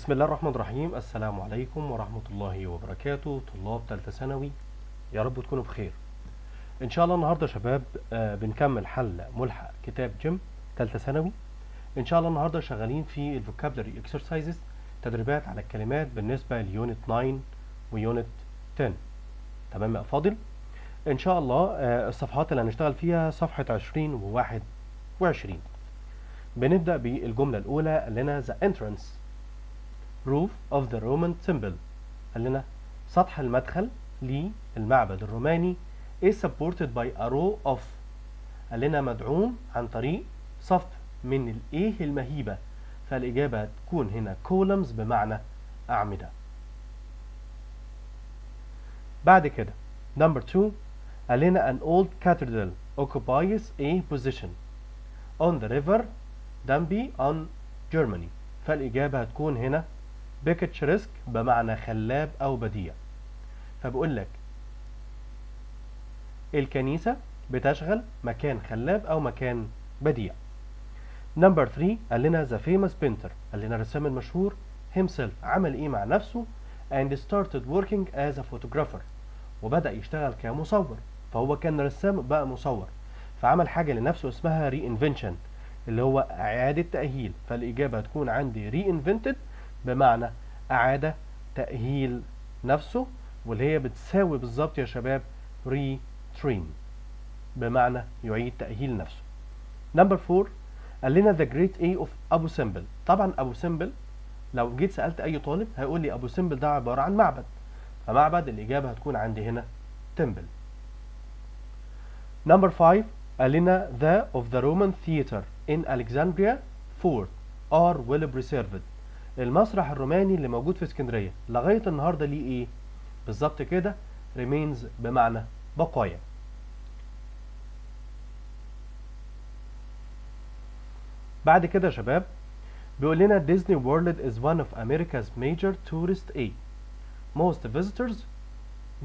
بسم الله الرحمن الرحيم. السلام عليكم ورحمة الله وبركاته، طلاب ثالثة ثانوي، يا رب تكونوا بخير. إن شاء الله النهاردة يا شباب بنكمل حل ملحق كتاب جيم ثالثة ثانوي. إن شاء الله النهاردة شغالين في الفوكابلري اكسرسايزز، تدريبات على الكلمات بالنسبة ليونت 9 ويونت 10. تمام يا فاضل؟ إن شاء الله الصفحات اللي هنشتغل فيها صفحة 20 و21. بنبدأ بالجملة الأولى، قال لنا the entrance roof of the Roman temple. قال لنا سطح المدخل للمعبد الروماني is supported by a row of. قال لنا مدعوم عن طريق صف من الايه المهيبة، فالإجابة تكون هنا columns بمعنى أعمدة. بعد كده number 2 قال لنا an old cathedral occupies a position on the river Danube on Germany، فالإجابة هتكون هنا picturesque بمعنى خلاب أو بديع. فبقول لك الكنيسة بتشغل مكان خلاب أو مكان بديع. نمبر 3 قال لنا the famous painter، قال لنا الرسام المشهور himself عمل إيه مع نفسه and started working as a photographer، وبدأ يشتغل كمصور. فهو كان رسام بقى مصور، فعمل حاجة لنفسه اسمها reinvention اللي هو إعادة تأهيل، فالإجابة هتكون عندي reinvented بمعنى أعاد تأهيل نفسه، واللي هي بتساوي بالظبط يا شباب retrain بمعنى يعيد تأهيل نفسه. نمبر 4 قال لنا the great A of أبو سمبل. طبعا أبو سمبل لو جيت سألت أي طالب هيقول لي أبو سمبل ده عبارة عن معبد، فمعبد الإجابة هتكون عندي هنا temple. نمبر 5 قال لنا the of the Roman theater in Alexandria fort are well preserved. المسرح الروماني اللي موجود في اسكندرية لغاية النهاردة ليه ايه؟ بالظبط كده remains بمعنى بقايا. بعد كده يا شباب بيقول لنا Disney World is one of America's major tourist aid. Most visitors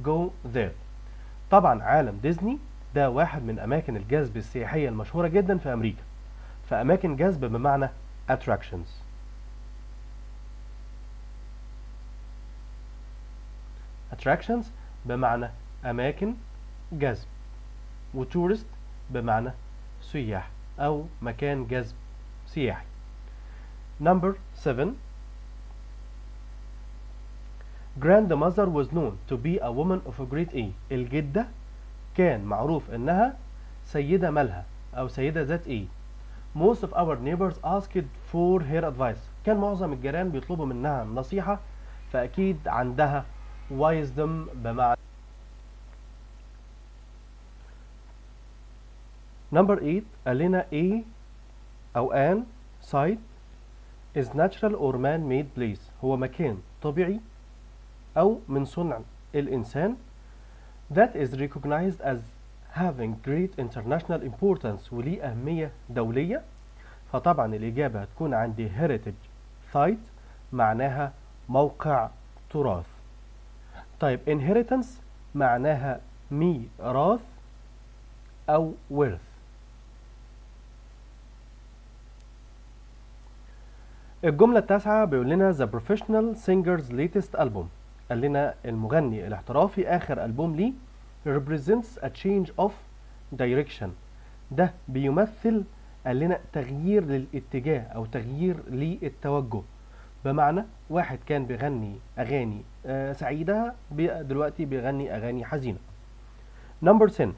go there. طبعا عالم ديزني ده واحد من أماكن الجذب السياحية المشهورة جدا في أمريكا، فأماكن جذب بمعنى attractions. attractions بمعنى أماكن جذب، وتورست بمعنى سياح أو مكان جذب سياحي. Number 7 grandmother was known to be a woman of a great age. الجدة كان معروف إنها سيدة مالها أو سيدة ذات إيه. Most of our neighbors asked for her advice. كان معظم الجيران بيطلبوا منها نصيحة، فأكيد عندها wisdom بمعنى. Number 8 قال لنا A أو an site is natural or man-made place. هو مكان طبيعي أو من صنع الإنسان that is recognized as having great international importance وليه أهمية دولية. فطبعا الإجابة هتكون عندي heritage site معناها موقع تراث. طيب inheritance معناها ميراث أو worth. الجملة التاسعة بيقول لنا the professional singer's latest album. قال لنا المغني الاحترافي آخر ألبوم ليه represents a change of direction. ده بيمثل قال لنا تغيير للاتجاه أو تغيير للتوجه، بمعنى واحد كان بيغني أغاني سعيدة دلوقتي بيغني أغاني حزينة. Number 10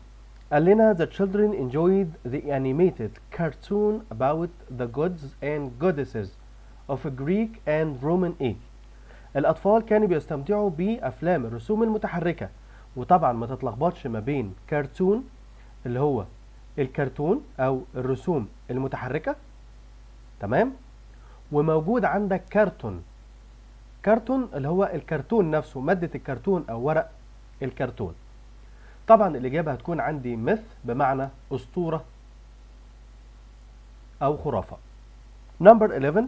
قال لنا the children enjoyed the animated cartoon about the gods and goddesses of Greek and Roman age. الأطفال كانوا بيستمتعوا بأفلام الرسوم المتحركة، وطبعا ما تتلخبطش ما بين كرتون اللي هو الكرتون أو الرسوم المتحركة، تمام، وموجود عندك كرتون. كرتون اللي هو الكرتون نفسه، مادة الكرتون أو ورق الكرتون. طبعا الإجابة هتكون عندي myth بمعنى أسطورة أو خرافة. Number 11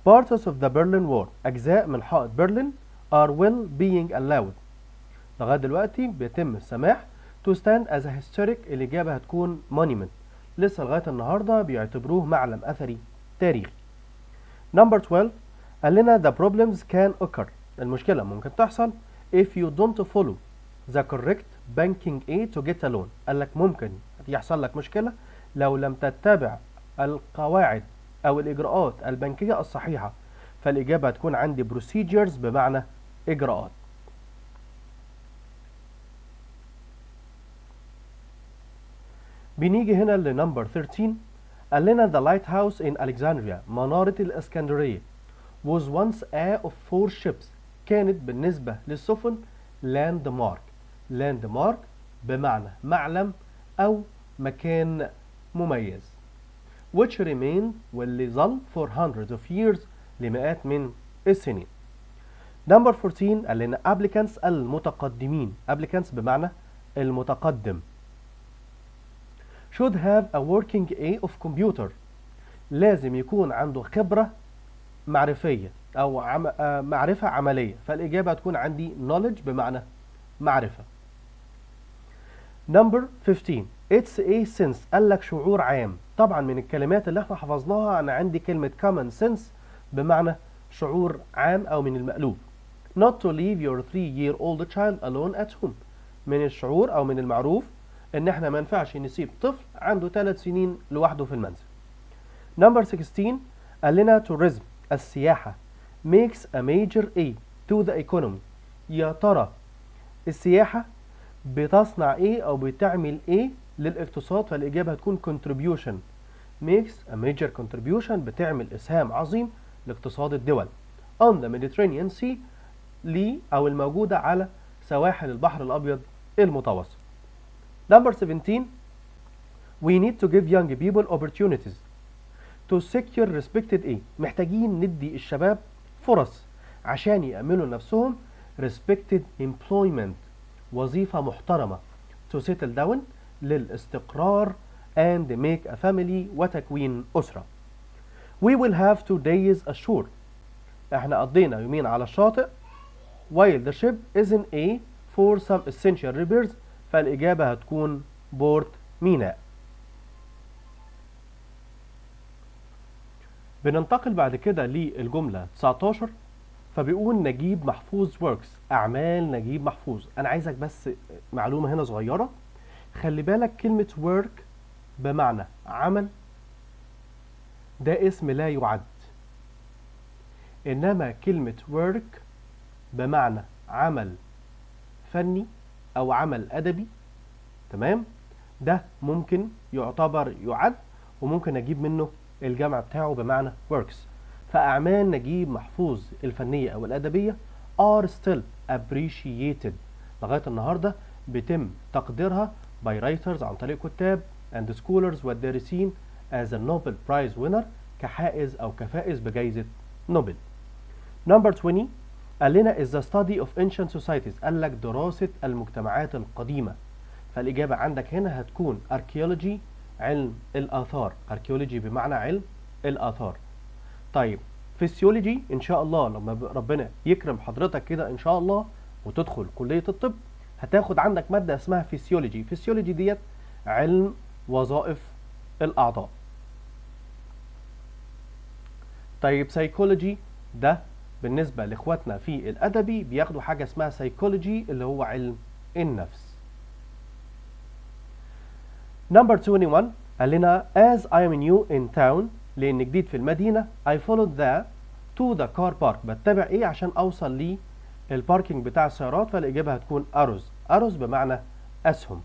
parts of the Berlin Wall. أجزاء من حائط برلين are well being allowed. لغاية دلوقتي بيتم السماح to stand as a historic. الإجابة هتكون monument. لسه لغاية النهاردة بيعتبروه معلم أثري تاريخي. Number 12 قال لنا the problems can occur. المشكلة ممكن تحصل if you don't follow the correct banking aid to get a loan. قال لك ممكن يحصل لك مشكلة لو لم تتبع القواعد أو الإجراءات البنكية الصحيحة. فالإجابة هتكون عندي procedures بمعنى إجراءات. بنيجي هنا لنمبر 13. قال لنا the lighthouse in Alexandria منارة الإسكندرية was once a of 4 ships. كانت بالنسبة للسفن landmark. landmark بمعنى معلم أو مكان مميز which remained واللي ظل for hundreds of years لمئات من السنين. نمبر 14 قال لنا applicants المتقدمين. applicants بمعنى المتقدم should have a working A of computer. لازم يكون عنده خبرة معرفية أو معرفة عملية. فالإجابة هتكون عندي knowledge بمعنى معرفة. نمبر 15 it's a sense. قال لك شعور عام. طبعا من الكلمات اللي احنا حفظناها أنا عندي كلمة common sense بمعنى شعور عام أو من المألوف. not to leave your 3-year-old child alone at home. من الشعور أو من المعروف إن احنا ما ينفعش نسيب طفل عنده 3 سنين لوحده في المنزل. نمبر 16 قال لنا tourism السياحة makes a major A to the economy. يا ترى السياحة بتصنع ايه او بتعمل ايه للاقتصاد؟ فالاجابة هتكون contribution. makes a major contribution بتعمل اسهام عظيم لاقتصاد الدول on the Mediterranean Sea لي او الموجودة على سواحل البحر الابيض المتوسط. Number 17 we need to give young people opportunities to secure respected A. محتاجين ندي الشباب فرص عشان يأمنوا نفسهم respected employment وظيفة محترمة to settle down للاستقرار and make a family وتكوين أسرة. We will have 2 days ashore. احنا قضينا يومين على الشاطئ while the ship is in A for some essential repairs. فالإجابة هتكون بورت ميناء. بننتقل بعد كده للجملة 19. فبيقول نجيب محفوظ works. أعمال نجيب محفوظ. أنا عايزك بس معلومة هنا صغيرة. خلي بالك كلمة work بمعنى عمل ده اسم لا يعد. إنما كلمة work بمعنى عمل فني أو عمل أدبي، تمام؟ ده ممكن يعتبر يعد وممكن أجيب منه الجمع بتاعه بمعنى works. فأعمال نجيب محفوظ الفنية أو الأدبية are still appreciated. لغاية النهاردة بيتم تقديرها by writers عن طريق كتاب and scholars والدارسين as a Nobel Prize winner كحائز أو كفائز بجائزة نوبل. Number 20 قال لنا is the study of ancient societies. قال لك دراسة المجتمعات القديمة. فالإجابة عندك هنا هتكون archaeology علم الآثار. archaeology بمعنى علم الآثار. طيب فيسيولوجي إن شاء الله لما ربنا يكرم حضرتك كده إن شاء الله وتدخل كلية الطب هتاخد عندك مادة اسمها فيسيولوجي. فيسيولوجي ديت علم وظائف الأعضاء. طيب سايكولوجي ده بالنسبة لإخواتنا في الأدبي بياخدوا حاجة اسمها سايكولوجي اللي هو علم النفس. Number 21 قال لنا as I am new in town لأن جديد في المدينة I followed to the car park. بتبع إيه عشان أوصل لي الباركينج بتاع السيارات؟ فالإجابة هتكون arrows. arrows بمعنى أسهم.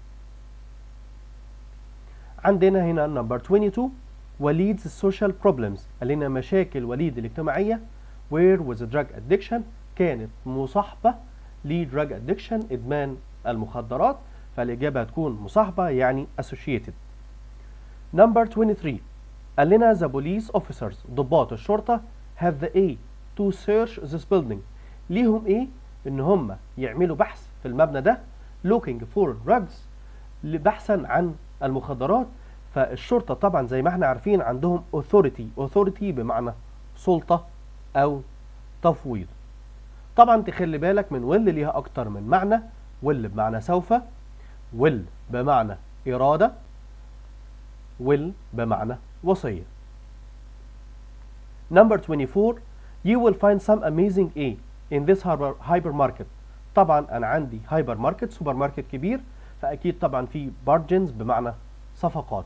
عندنا هنا number 22 وليد's social problems. قال لنا مشاكل وليد الاجتماعية where was drug addiction كانت مصاحبة ل drug addiction إدمان المخدرات. فالإجابة هتكون مصاحبة يعني associated. Number 23 قال لنا the police officers ضباط الشرطة have the A to search this building. ليهم إيه؟ إن هم يعملوا بحث في المبنى ده looking for drugs بحثا عن المخدرات. فالشرطة طبعا زي ما احنا عارفين عندهم authority بمعنى سلطة أو تفويض. طبعا تخلي بالك من will ليها أكتر من معنى. will بمعنى سوف، will بمعنى إرادة، will بمعنى وصية. Number 24 You will find some amazing A in this hypermarket. طبعا أنا عندي هايبر ماركت سوبر ماركت كبير، فأكيد طبعا في bargains بمعنى صفقات.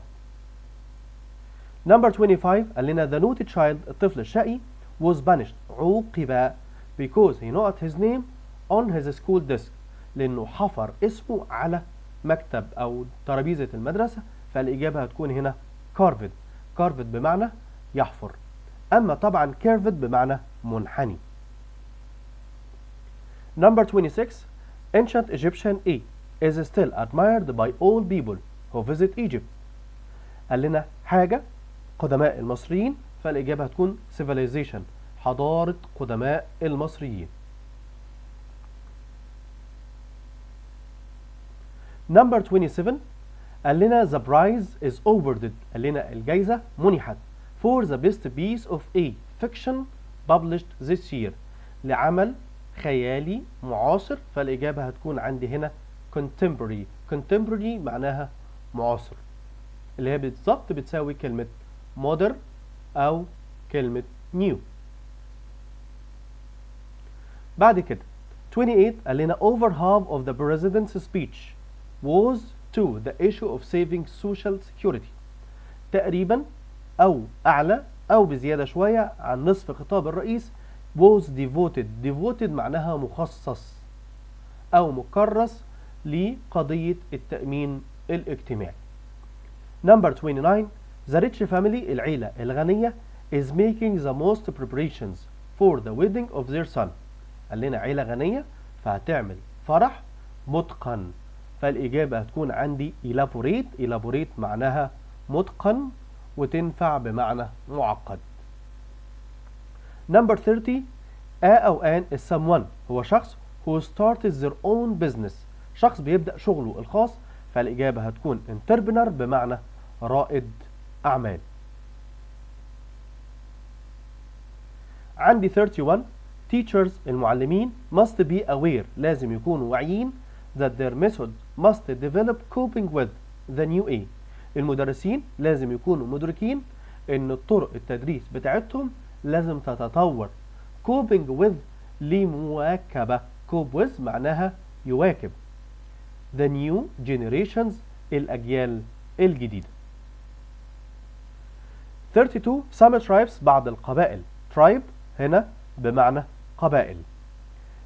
Number 25 قال لنا the naughty child الطفل الشقي was punished عوقب because he noted his name on his school desk لأنه حفر اسمه على مكتب أو ترابيزة المدرسة، فالإجابة هتكون هنا carved. carved بمعنى يحفر، أما طبعا curved بمعنى منحني. Number 26 ancient Egyptian A is still admired by all people who visit Egypt. قال لنا حاجة قدماء المصريين، فالإجابة هتكون civilization حضارة قدماء المصريين. Number 27 قال لنا the prize is awarded. قال لنا الجائزة منحت for the best piece of a fiction published this year لعمل خيالي معاصر، فالإجابة هتكون عندي هنا contemporary. contemporary معناها معاصر، اللي هي بالضبط بتساوي كلمة modern أو كلمة new. بعد كده 28 قال لنا over half of the president's speech was to the issue of saving social security. تقريبا أو أعلى أو بزيادة شوية عن نصف خطاب الرئيس was devoted. devoted معناها مخصص أو مكرس لقضية التأمين الاجتماعي. Number 29 the rich family العيلة الغنية is making the most preparations for the wedding of their son. قال لنا عيلة غنية فهتعمل فرح متقن، فالإجابة هتكون عندي elaborate. elaborate معناها متقن وتنفع بمعنى معقد. Number 30 أو an is someone هو شخص who started their own business. شخص بيبدأ شغله الخاص، فالإجابة هتكون entrepreneur بمعنى رائد أعمال. عندي 31 teachers المعلمين must be aware لازم يكونوا واعيين that their method must develop coping with the new A. المدرسين لازم يكونوا مدركين ان طرق التدريس بتاعتهم لازم تتطور. coping with لمواكبة. cope with معناها يواكب. the new generations الأجيال الجديدة. 32 some tribes بعض القبائل. tribe هنا بمعنى قبائل.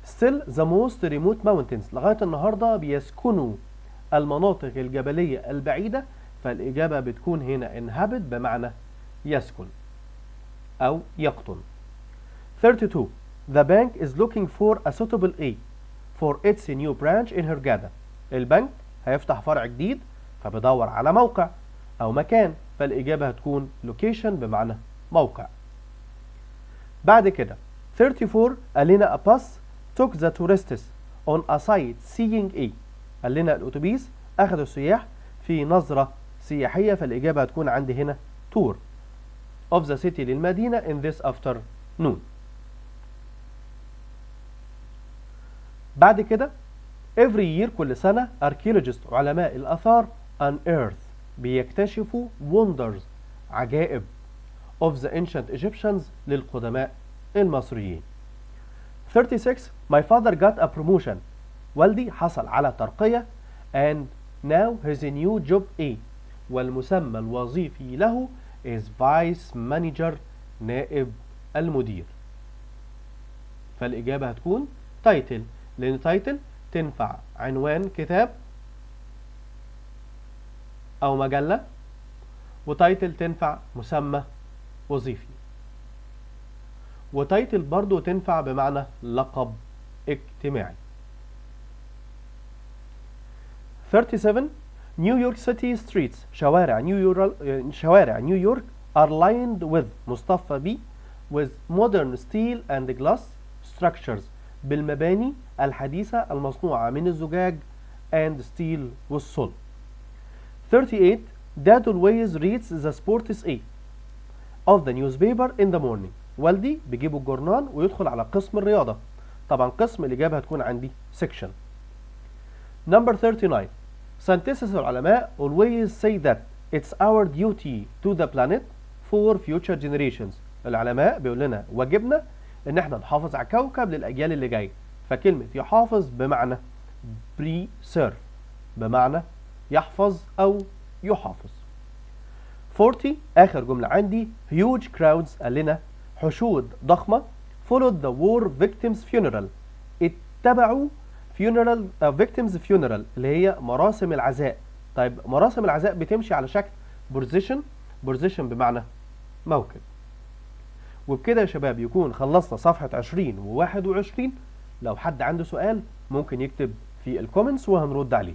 still the most remote mountains لغاية النهاردة بيسكنوا المناطق الجبلية البعيدة، فالإجابة بتكون هنا inhabit بمعنى يسكن أو يقطن. 32 the bank is looking for a suitable A for its new branch in Hurghada. البنك هيفتح فرع جديد فبيدور على موقع أو مكان، فالإجابة هتكون location بمعنى موقع. بعد كده 34 قال لنا a bus took the tourists on a sightseeing A. قال لنا الأتوبيس أخذ السياح في نظرة سياحية، فالإجابة هتكون عندي هنا tour of the city للمدينة in this afternoon. بعد كده every year كل سنة archaeologists علماء الآثار unearth بيكتشفوا wonders عجائب of the ancient Egyptians للقدماء المصريين. 36 my father got a promotion والدي حصل على ترقية and now his new job A والمسمى الوظيفي له is vice manager نائب المدير، فالإجابة هتكون title لأن title تنفع عنوان كتاب أو مجلة، وتايتل تنفع مسمى وظيفي، وتايتل برضو تنفع بمعنى لقب اجتماعي. 37 نيويورك سيتي ستريتس شوارع نيويورك are lined with مصطفى بي with modern steel and glass structures بالمباني الحديثة المصنوعة من الزجاج and steel والصلب. 38 Dad always reads the sports A of the newspaper in the morning. والدي بيجيب الجورنال ويدخل على قسم الرياضة، طبعا قسم الإجابة هتكون عندي section. Number 39 Scientists العلماء always say that it's our duty to the planet for future generations. العلماء بيقول لنا واجبنا ان احنا نحافظ على الكوكب للاجيال اللي جايه. فكلمه يحافظ بمعنى preserve، بمعنى يحفظ او يحافظ. 40 اخر جمله عندي. huge crowds قال لنا حشود ضخمه followed the war victims funeral، اتبعوا funeral victims funeral اللي هي مراسم العزاء. طيب مراسم العزاء بتمشي على شكل بوزيشن بمعنى موكب. وبكده يا شباب يكون خلصنا صفحة 20 و 21. لو حد عنده سؤال ممكن يكتب في الكومنتس وهنرد عليه.